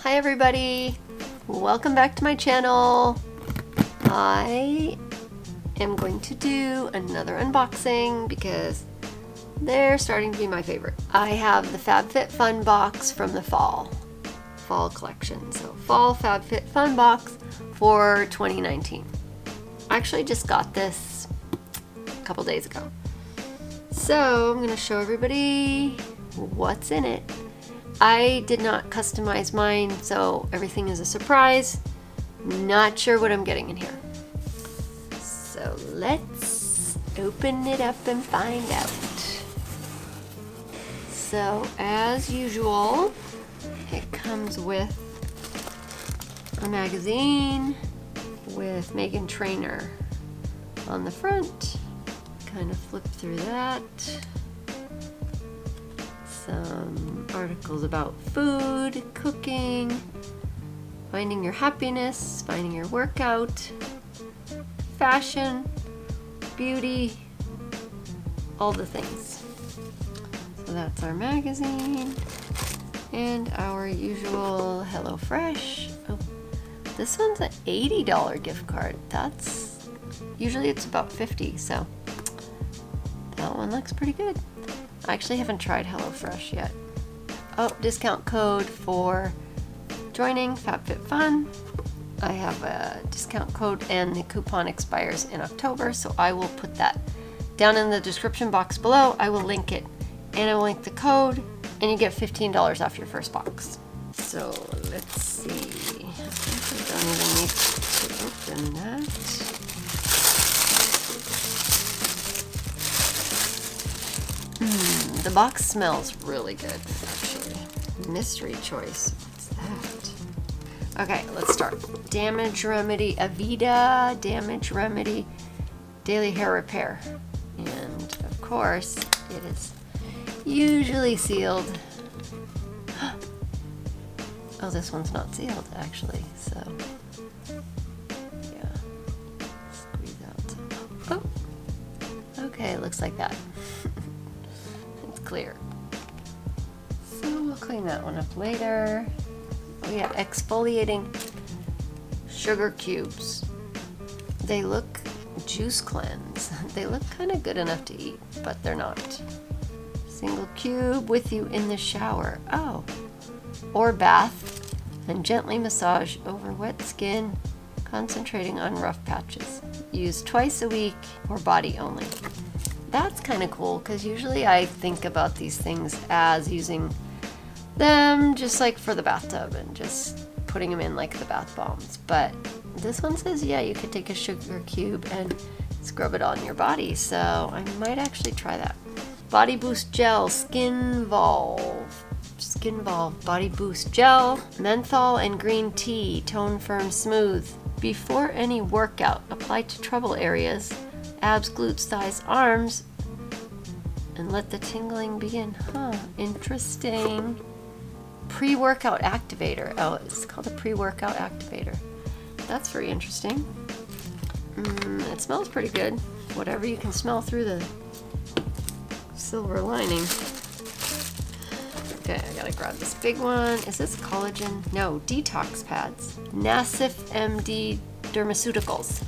Hi everybody, welcome back to my channel. I am going to do another unboxing because they're starting to be my favorite. I have the Fab Fit Fun Box from the fall collection. So Fall Fab Fit Fun Box for 2019. I actually just got this a couple days ago. So I'm going to show everybody what's in it. I did not customize mine, so everything is a surprise. Not sure what I'm getting in here. So let's open it up and find out. So as usual, it comes with a magazine with Meghan Trainor on the front. Kind of flip through that. Some articles about food, cooking, finding your happiness, finding your workout, fashion, beauty, all the things. So that's our magazine and our usual HelloFresh. Oh, this one's an $80 gift card. That's usually it's about $50, so that one looks pretty good. I actually haven't tried HelloFresh yet. Oh, discount code for joining Fab Fit Fun. I have a discount code and the coupon expires in October, so I will put that down in the description box below. I will link it and I will link the code and you get $15 off your first box. So let's see. I think I don't even need to open that. The box smells really good, actually. Mystery choice. What's that? Okay, let's start. Damage Remedy, Aveda, Damage Remedy, Daily Hair Repair. And of course, it is usually sealed. Oh, this one's not sealed, actually, so yeah. Squeeze out. Oh, okay, it looks like that. Clear. So we'll clean that one up later. We have exfoliating sugar cubes. They look juice cleanse. They look kind of good enough to eat, but they're not. Single cube with you in the shower. Oh, or bath, and gently massage over wet skin, concentrating on rough patches. Use twice a week or body only. That's kind of cool because usually I think about these things as using them just like for the bathtub and just putting them in like the bath bombs. But this one says, yeah, you could take a sugar cube and scrub it on your body. So I might actually try that. Body Boost Gel, Skinvovlve Body Boost Gel, menthol and green tea, tone firm smooth. Before any workout, apply to trouble areas. Abs, glutes, thighs, arms, and let the tingling begin. Huh, interesting. Pre-workout activator. Oh, it's called a pre-workout activator. That's very interesting. It smells pretty good. Whatever you can smell through the silver lining. Okay, I gotta grab this big one. Is this collagen? No, detox pads. NassifMD Dermaceuticals.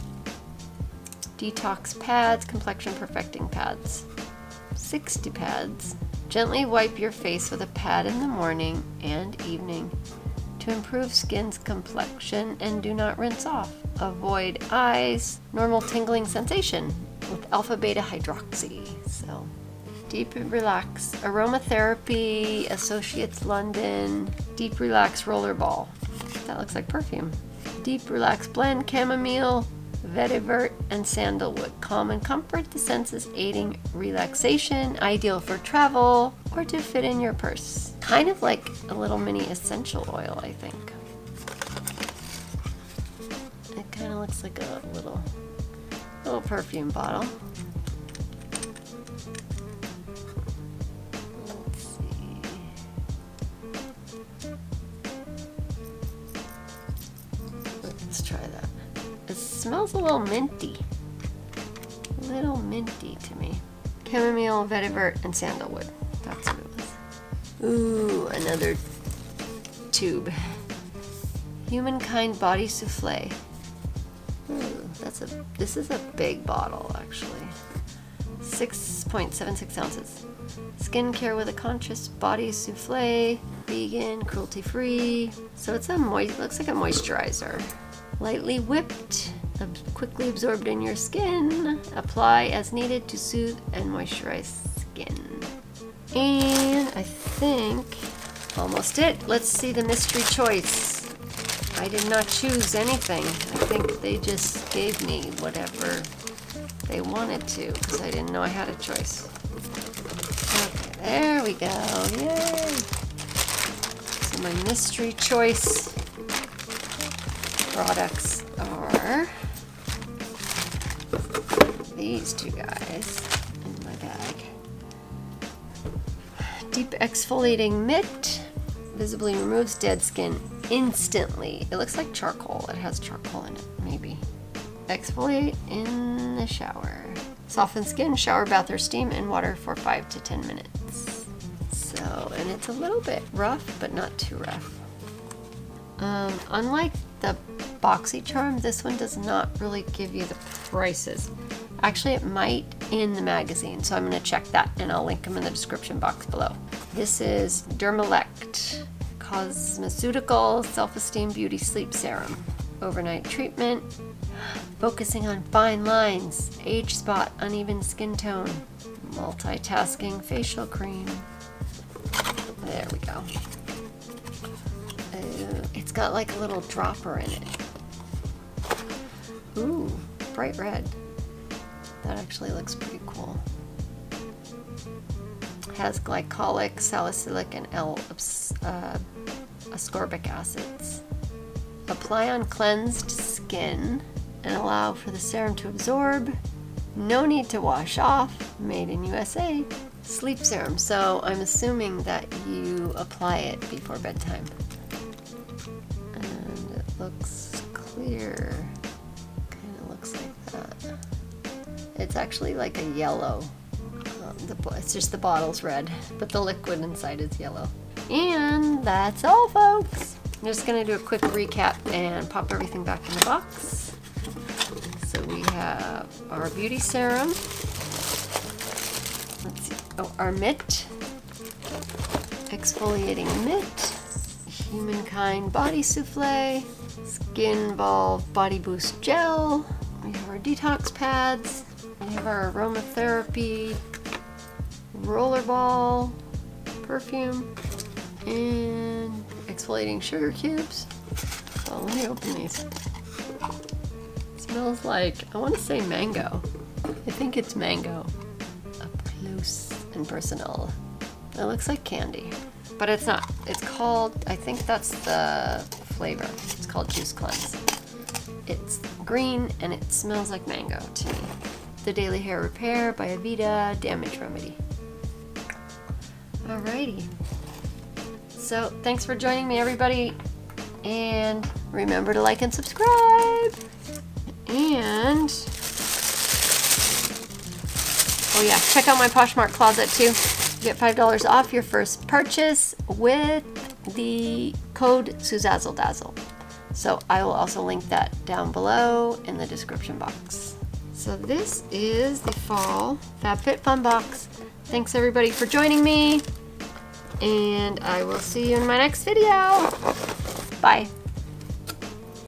Detox pads, complexion perfecting pads. 60 pads. Gently wipe your face with a pad in the morning and evening to improve skin's complexion and do not rinse off. Avoid eyes, normal tingling sensation with alpha beta hydroxy. So deep relax. Aromatherapy, Associates London, deep relax roller ball. That looks like perfume. Deep relax blend, chamomile, vetiver, and sandalwood. Calm and comfort the senses, aiding relaxation, ideal for travel or to fit in your purse. Kind of like a little mini essential oil, I think. It kind of looks like a little perfume bottle. Let's see. Let's try that. It smells a little minty. A little minty to me. Chamomile, vetiver, and sandalwood. That's what it was. Ooh, another tube. Humankind Body Souffle. Ooh, this is a big bottle actually. 6.76 ounces. Skincare with a conscious body souffle, vegan, cruelty-free. So it's looks like a moisturizer. Lightly whipped, quickly absorbed in your skin. Apply as needed to soothe and moisturize skin. And I think almost it. Let's see the mystery choice. I did not choose anything. I think they just gave me whatever they wanted to because I didn't know I had a choice. Okay, there we go. Yay! So my mystery choice products are these two guys in my bag. Deep exfoliating mitt. Visibly removes dead skin instantly. It looks like charcoal. It has charcoal in it, maybe. Exfoliate in the shower. Soften skin, shower, bath, or steam in water for 5 to 10 minutes. So, and it's a little bit rough, but not too rough. Unlike the BoxyCharm, this one does not really give you the prices. Actually, it might in the magazine, so I'm going to check that, and I'll link them in the description box below. This is Dermalect Cosmeceutical Self-Esteem Beauty Sleep Serum. Overnight treatment, focusing on fine lines, age spot, uneven skin tone, multitasking facial cream. There we go. It's got like a little dropper in it. Ooh, bright red. That actually looks pretty cool. Has glycolic, salicylic, and ascorbic acids. Apply on cleansed skin and allow for the serum to absorb. No need to wash off. Made in USA. Sleep serum. So I'm assuming that you apply it before bedtime. And it looks clear. Kind of looks like that. It's actually like a yellow. It's just the bottle's red, but the liquid inside is yellow. And that's all, folks. I'm just gonna do a quick recap and pop everything back in the box. So we have our beauty serum. Let's see. Oh, our mitt. Exfoliating mitt. Humankind body souffle. Skinvovlve body boost gel. We have our detox pads. We have our Aromatherapy rollerball perfume and exfoliating sugar cubes. So let me open these. It smells like, I want to say mango. I think it's mango. Up close and personal. It looks like candy, but it's not. It's called, I think that's the flavor. It's called Juice Cleanse. It's green and it smells like mango to me. The Daily Hair Repair by Aveda Damage Remedy. Alrighty. So thanks for joining me, everybody. And remember to like and subscribe. And oh yeah, check out my Poshmark closet too. You get $5 off your first purchase with the code Suzzazzledazzle. So I will also link that down below in the description box. So this is the Fall Fab Fit Fun Box. Thanks everybody for joining me, and I will see you in my next video. Bye.